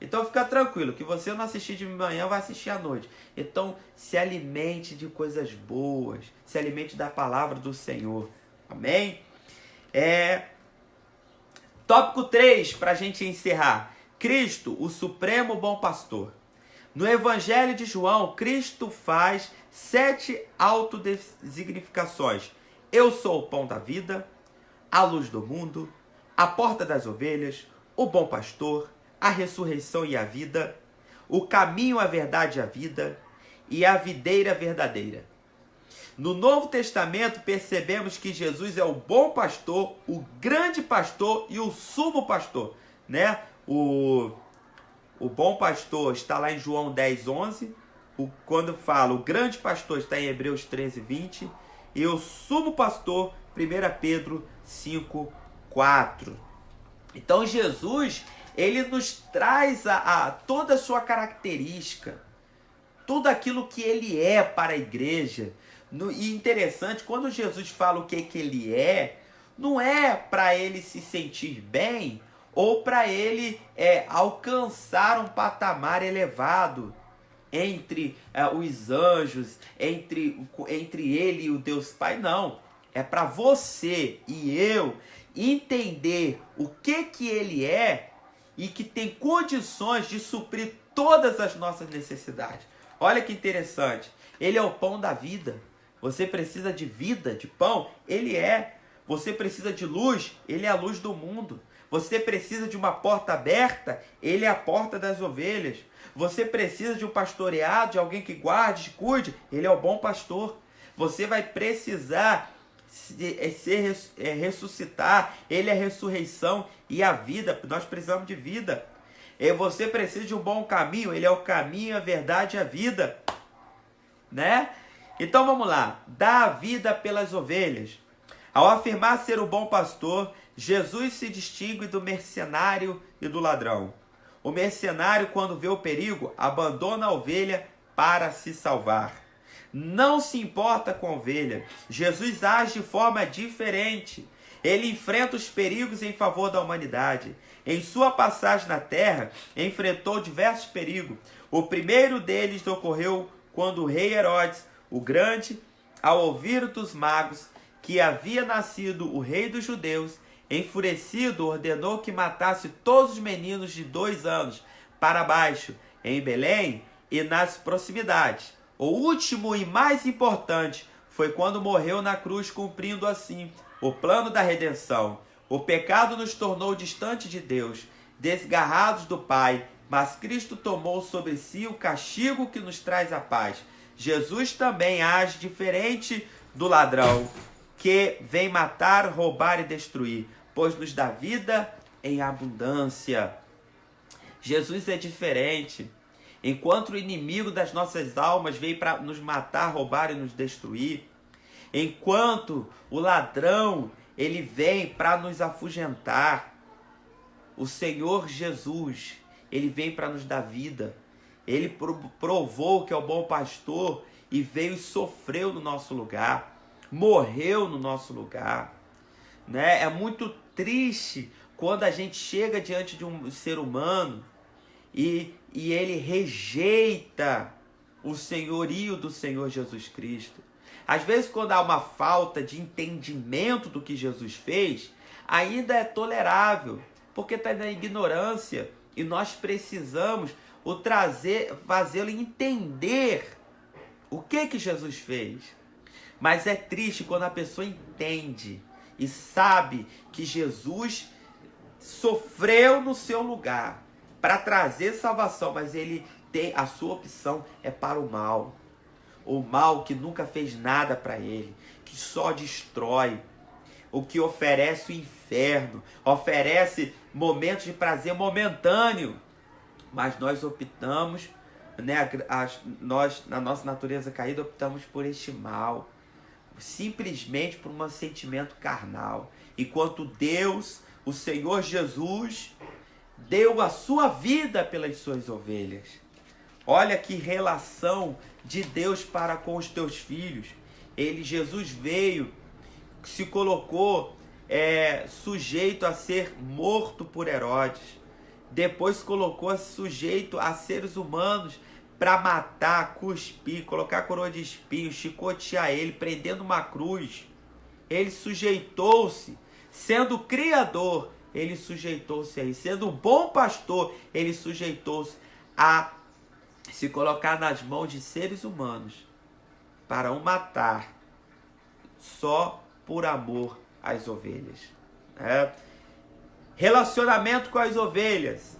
Então fica tranquilo, que você não assistir de manhã, vai assistir à noite. Então se alimente de coisas boas, se alimente da palavra do Senhor. Amém? Tópico 3, para a gente encerrar. Cristo, o supremo bom pastor. No Evangelho de João, Cristo faz 7 autodesignificações. Eu sou o pão da vida, a luz do mundo, a porta das ovelhas, o bom pastor, a ressurreição e a vida, o caminho, a verdade e a vida, e a videira verdadeira. No Novo Testamento, percebemos que Jesus é o bom pastor, o grande pastor e o sumo pastor, né? O bom pastor está lá em João 10:11. Quando fala o grande pastor está em Hebreus 13:20. E o sumo pastor, 1 Pedro 5:4. Então Jesus, ele nos traz toda a sua característica, tudo aquilo que ele é para a igreja. E interessante, quando Jesus fala o que ele é, não é para ele se sentir bem ou para ele alcançar um patamar elevado entre os anjos, entre ele e o Deus Pai. Não, é para você e eu entender o que ele é e que tem condições de suprir todas as nossas necessidades. Olha que interessante, ele é o pão da vida. Você precisa de vida, de pão? Ele é. Você precisa de luz? Ele é a luz do mundo. Você precisa de uma porta aberta? Ele é a porta das ovelhas. Você precisa de um pastoreado, de alguém que guarde, cuide? Ele é o bom pastor. Você vai precisar ressuscitar. Ele é a ressurreição e a vida. Nós precisamos de vida. E você precisa de um bom caminho. Ele é o caminho, a verdade e a vida. Né? Então vamos lá, dá a vida pelas ovelhas. Ao afirmar ser o bom pastor, Jesus se distingue do mercenário e do ladrão. O mercenário, quando vê o perigo, abandona a ovelha para se salvar. Não se importa com a ovelha. Jesus age de forma diferente. Ele enfrenta os perigos em favor da humanidade. Em sua passagem na terra, enfrentou diversos perigos. O primeiro deles ocorreu quando o rei Herodes, o Grande, ao ouvir dos magos que havia nascido o rei dos judeus, enfurecido, ordenou que matasse todos os meninos de 2 anos para baixo, em Belém e nas proximidades. O último e mais importante foi quando morreu na cruz, cumprindo assim o plano da redenção. O pecado nos tornou distante de Deus, desgarrados do Pai, mas Cristo tomou sobre si o castigo que nos traz a paz. Jesus também age diferente do ladrão, que vem matar, roubar e destruir, pois nos dá vida em abundância. Jesus é diferente. Enquanto o inimigo das nossas almas veio para nos matar, roubar e nos destruir, enquanto o ladrão ele vem para nos afugentar, o Senhor Jesus, ele vem para nos dar vida. Ele provou que é o bom pastor e veio e sofreu no nosso lugar, morreu no nosso lugar, né? É muito triste quando a gente chega diante de um ser humano e ele rejeita o senhorio do Senhor Jesus Cristo. Às vezes, quando há uma falta de entendimento do que Jesus fez, ainda é tolerável, porque está na ignorância e nós precisamos fazê-lo entender o que Jesus fez. Mas é triste quando a pessoa entende e sabe que Jesus sofreu no seu lugar para trazer salvação, mas ele tem a sua opção é para o mal. O mal que nunca fez nada para ele, que só destrói, o que oferece o inferno, oferece momentos de prazer momentâneo. Mas nós optamos, né, nós, na nossa natureza caída, optamos por este mal, simplesmente por um sentimento carnal. Enquanto Deus, o Senhor Jesus, deu a sua vida pelas suas ovelhas. Olha que relação de Deus para com os teus filhos. Jesus veio, se colocou sujeito a ser morto por Herodes. Depois colocou sujeito a seres humanos para matar, cuspir, colocar coroa de espinhos, chicotear ele, prendendo uma cruz. Ele sujeitou-se, sendo Criador, ele sujeitou-se a isso. Sendo um bom pastor, ele sujeitou-se a se colocar nas mãos de seres humanos para o matar só por amor às ovelhas. Relacionamento com as ovelhas.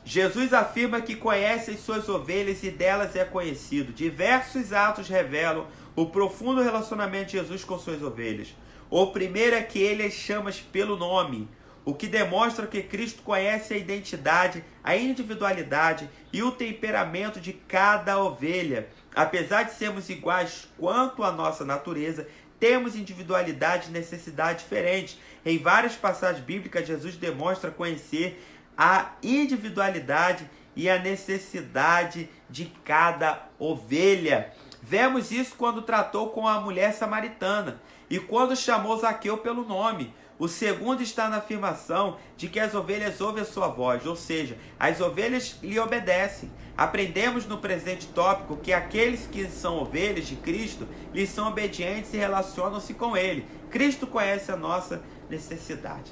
Jesus afirma que conhece as suas ovelhas e delas é conhecido. Diversos atos revelam o profundo relacionamento de Jesus com suas ovelhas. O primeiro é que ele as chama pelo nome, o que demonstra que Cristo conhece a identidade, a individualidade e o temperamento de cada ovelha. Apesar de sermos iguais quanto à nossa natureza, temos individualidade e necessidade diferentes. Em várias passagens bíblicas, Jesus demonstra conhecer a individualidade e a necessidade de cada ovelha. Vemos isso quando tratou com a mulher samaritana e quando chamou Zaqueu pelo nome. O segundo está na afirmação de que as ovelhas ouvem a sua voz, ou seja, as ovelhas lhe obedecem. Aprendemos no presente tópico que aqueles que são ovelhas de Cristo lhe são obedientes e relacionam-se com ele. Cristo conhece a nossa necessidade.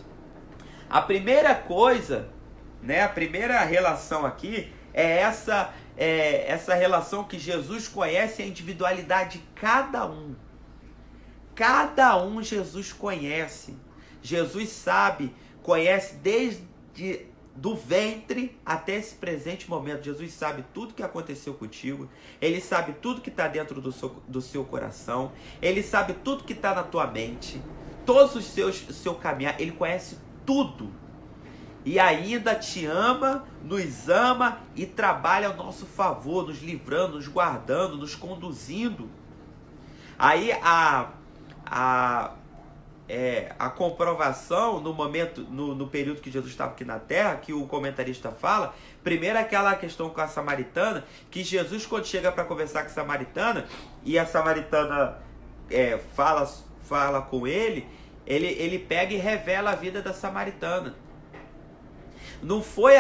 A primeira coisa, né, a primeira relação aqui é essa relação que Jesus conhece a individualidade de cada um. Cada um Jesus conhece. Jesus sabe, conhece desde do ventre até esse presente momento. Jesus sabe tudo que aconteceu contigo. Ele sabe tudo que está dentro do seu coração. Ele sabe tudo que está na tua mente. Todos os seu caminhar. Ele conhece tudo. E ainda te ama, nos ama e trabalha ao nosso favor, nos livrando, nos guardando, nos conduzindo. Aí a comprovação no momento, no período que Jesus estava aqui na terra, que o comentarista fala, primeiro aquela questão com a samaritana, que Jesus, quando chega para conversar com a samaritana, e a samaritana fala com ele pega e revela a vida da samaritana. Não foi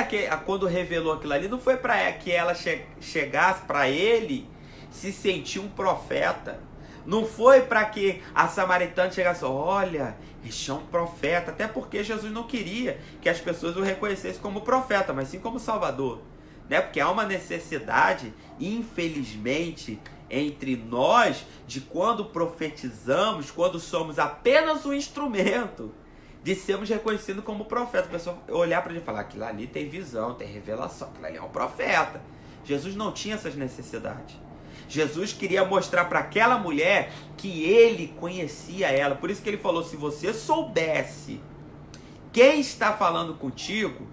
quando revelou aquilo ali, não foi para que ela chegasse para ele se sentir um profeta. Não foi para que a samaritana chegasse, olha, este é um profeta. Até porque Jesus não queria que as pessoas o reconhecessem como profeta, mas sim como salvador, né? Porque há uma necessidade, infelizmente, entre nós de quando profetizamos, quando somos apenas um instrumento de sermos reconhecidos como profeta. A pessoa olhar para ele e falar, aquilo ali tem visão, tem revelação, aquilo ali é um profeta. Jesus não tinha essas necessidades. Jesus queria mostrar para aquela mulher que ele conhecia ela. Por isso que ele falou, se você soubesse quem está falando contigo,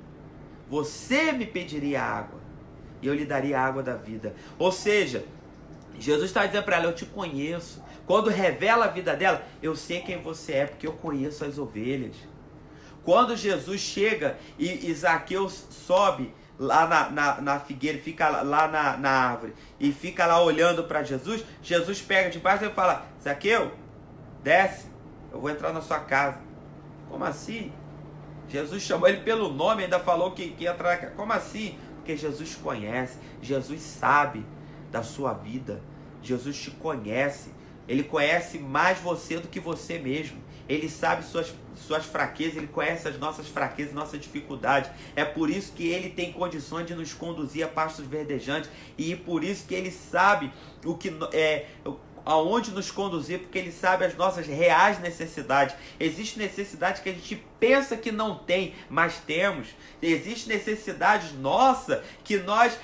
você me pediria água e eu lhe daria a água da vida. Ou seja, Jesus está dizendo para ela, eu te conheço. Quando revela a vida dela, eu sei quem você é, porque eu conheço as ovelhas. Quando Jesus chega e Zaqueu sobe lá na figueira, fica lá na árvore, e fica lá olhando para Jesus, Jesus pega de baixo e fala, Zaqueu, desce, eu vou entrar na sua casa. Como assim? Jesus chamou ele pelo nome, ainda falou que ia entrar na casa. Como assim? Porque Jesus conhece, Jesus sabe da sua vida, Jesus te conhece, ele conhece mais você do que você mesmo, ele sabe suas fraquezas, ele conhece as nossas fraquezas, nossas dificuldades. É por isso que ele tem condições de nos conduzir a pastos verdejantes, e por isso que ele sabe o que aonde nos conduzir, porque ele sabe as nossas reais necessidades. Existem necessidades que a gente pensa que não tem, mas temos. Existem necessidades nossas que nós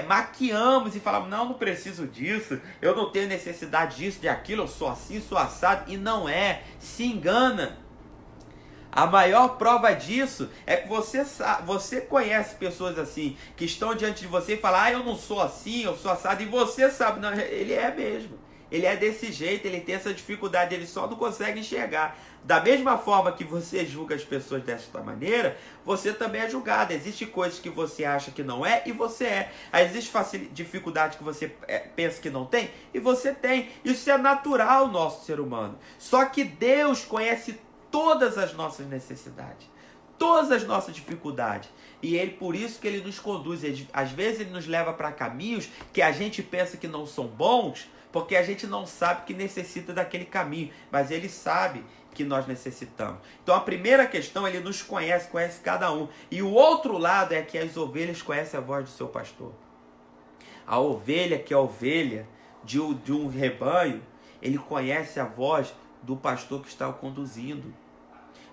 maquiamos e falamos, não preciso disso, eu não tenho necessidade disso, de aquilo, eu sou assim, sou assado, e não é, se engana. A maior prova disso é que você conhece pessoas assim, que estão diante de você e falam, eu não sou assim, eu sou assado, e você sabe, não, ele é mesmo. Ele é desse jeito, ele tem essa dificuldade, ele só não consegue enxergar. Da mesma forma que você julga as pessoas desta maneira, você também é julgado. Existem coisas que você acha que não é e você é. Aí existe dificuldade que você pensa que não tem e você tem. Isso é natural, nosso ser humano. Só que Deus conhece todas as nossas necessidades, todas as nossas dificuldades. E ele, por isso que ele nos conduz. Às vezes ele nos leva para caminhos que a gente pensa que não são bons, porque a gente não sabe que necessita daquele caminho, mas ele sabe que nós necessitamos. Então a primeira questão, ele nos conhece cada um. E o outro lado é que as ovelhas conhecem a voz do seu pastor. A ovelha, que é a ovelha de um rebanho, ele conhece a voz do pastor que está o conduzindo.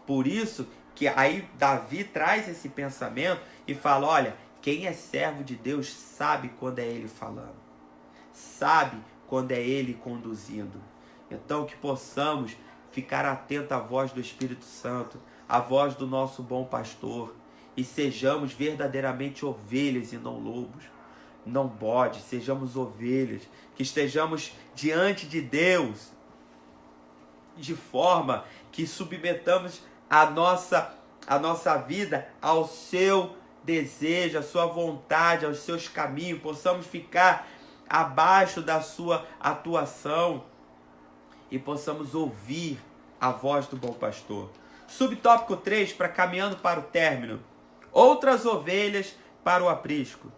Por isso que aí Davi traz esse pensamento e fala, olha, quem é servo de Deus sabe quando é ele falando, sabe quando é ele conduzindo. Então que possamos ficar atentos à voz do Espírito Santo, à voz do nosso bom pastor, e sejamos verdadeiramente ovelhas e não lobos, não bodes, sejamos ovelhas, que estejamos diante de Deus de forma que submetamos a nossa vida ao seu desejo, à sua vontade, aos seus caminhos, possamos ficar abaixo da sua atuação e possamos ouvir a voz do bom pastor. Subtópico 3, para caminhando para o término. Outras ovelhas para o aprisco.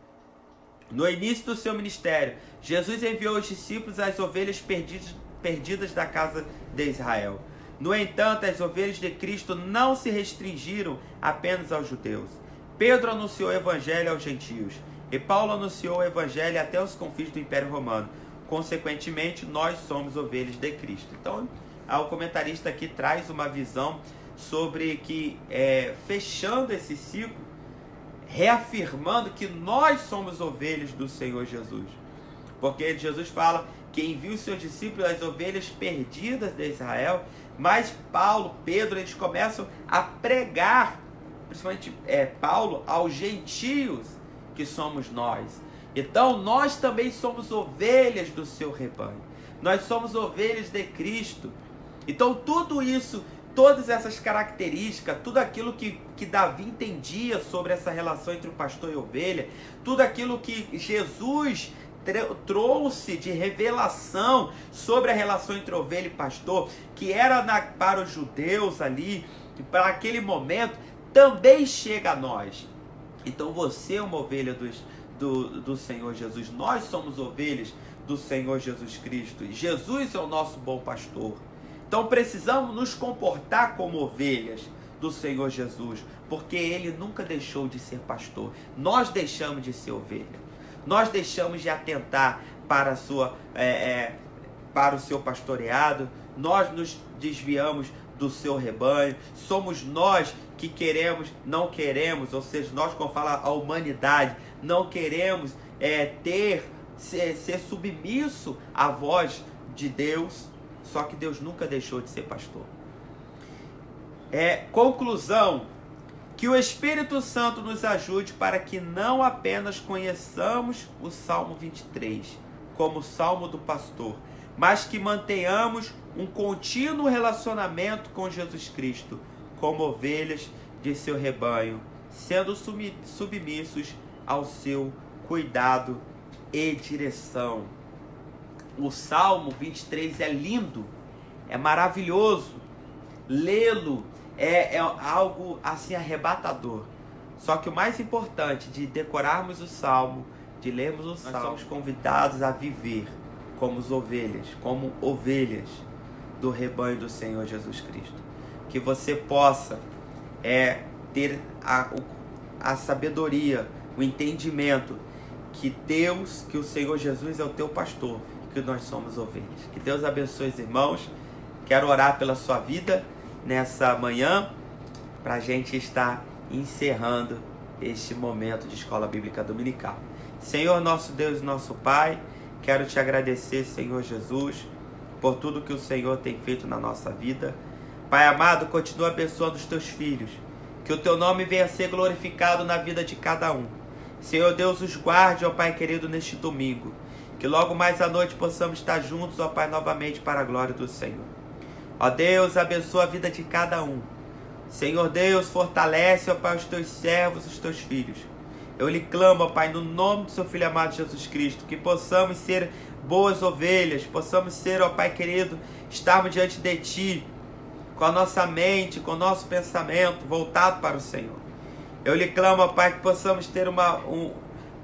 No início do seu ministério, Jesus enviou os discípulos às ovelhas perdidas da casa de Israel. No entanto, as ovelhas de Cristo não se restringiram apenas aos judeus. Pedro anunciou o evangelho aos gentios, e Paulo anunciou o evangelho até os confins do Império Romano. Consequentemente, nós somos ovelhas de Cristo. Então, o comentarista aqui traz uma visão sobre que, fechando esse ciclo, reafirmando que nós somos ovelhas do Senhor Jesus. Porque Jesus fala que envia os seus discípulos as ovelhas perdidas de Israel, mas Paulo, Pedro, eles começam a pregar, principalmente Paulo, aos gentios, que somos nós. Então nós também somos ovelhas do seu rebanho, nós somos ovelhas de Cristo. Então tudo isso, todas essas características, tudo aquilo que Davi entendia sobre essa relação entre o pastor e a ovelha, tudo aquilo que Jesus trouxe de revelação sobre a relação entre ovelha e pastor, que era para os judeus ali, para aquele momento, também chega a nós. Então você é uma ovelha do Senhor Jesus, nós somos ovelhas do Senhor Jesus Cristo, e Jesus é o nosso bom pastor. Então precisamos nos comportar como ovelhas do Senhor Jesus, porque Ele nunca deixou de ser pastor. Nós deixamos de ser ovelha, nós deixamos de atentar para, para o seu pastoreado, nós nos desviamos do seu rebanho, somos nós que queremos, não queremos, ou seja, nós, como fala a humanidade, não queremos ser submisso à voz de Deus, só que Deus nunca deixou de ser pastor. Conclusão, que o Espírito Santo nos ajude para que não apenas conheçamos o Salmo 23 como o Salmo do pastor, mas que mantenhamos um contínuo relacionamento com Jesus Cristo, como ovelhas de seu rebanho, sendo submissos ao seu cuidado e direção. O Salmo 23 é lindo, é maravilhoso, lê-lo é algo assim arrebatador. Só que o mais importante de decorarmos o Salmo, de lermos o Salmo, nós somos convidados a viver como ovelhas do rebanho do Senhor Jesus Cristo. Que você possa ter a sabedoria, o entendimento que Deus, que o Senhor Jesus é o teu pastor, que nós somos ovelhas. Que Deus abençoe os irmãos. Quero orar pela sua vida nessa manhã, para a gente estar encerrando este momento de Escola Bíblica Dominical. Senhor, nosso Deus e nosso Pai, quero te agradecer, Senhor Jesus, por tudo que o Senhor tem feito na nossa vida. Pai amado, continua abençoando os teus filhos, que o teu nome venha a ser glorificado na vida de cada um. Senhor Deus, os guarde, ó Pai querido, neste domingo, que logo mais à noite possamos estar juntos, ó Pai, novamente para a glória do Senhor. Ó Deus, abençoa a vida de cada um. Senhor Deus, fortalece, ó Pai, os teus servos, os teus filhos. Eu lhe clamo, ó Pai, no nome do seu Filho amado Jesus Cristo, que possamos ser boas ovelhas, possamos ser, ó Pai querido, estarmos diante de Ti, com a nossa mente, com o nosso pensamento voltado para o Senhor. Eu lhe clamo, ó Pai, que possamos ter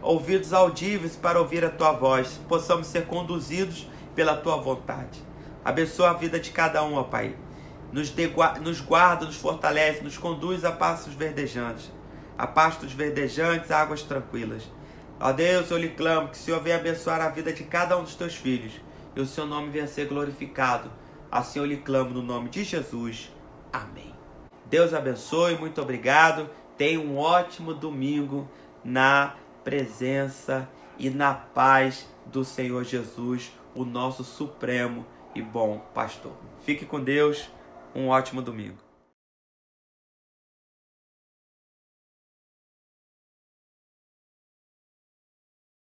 ouvidos audíveis para ouvir a Tua voz, possamos ser conduzidos pela Tua vontade. Abençoa a vida de cada um, ó Pai. Nos guarda, nos fortalece, nos conduz a pastos verdejantes. A pastos verdejantes, a águas tranquilas. Ó Deus, eu lhe clamo que o Senhor venha abençoar a vida de cada um dos teus filhos e o seu nome venha a ser glorificado. Assim eu lhe clamo no nome de Jesus. Amém. Deus abençoe, muito obrigado. Tenha um ótimo domingo na presença e na paz do Senhor Jesus, o nosso supremo e bom pastor. Fique com Deus, um ótimo domingo.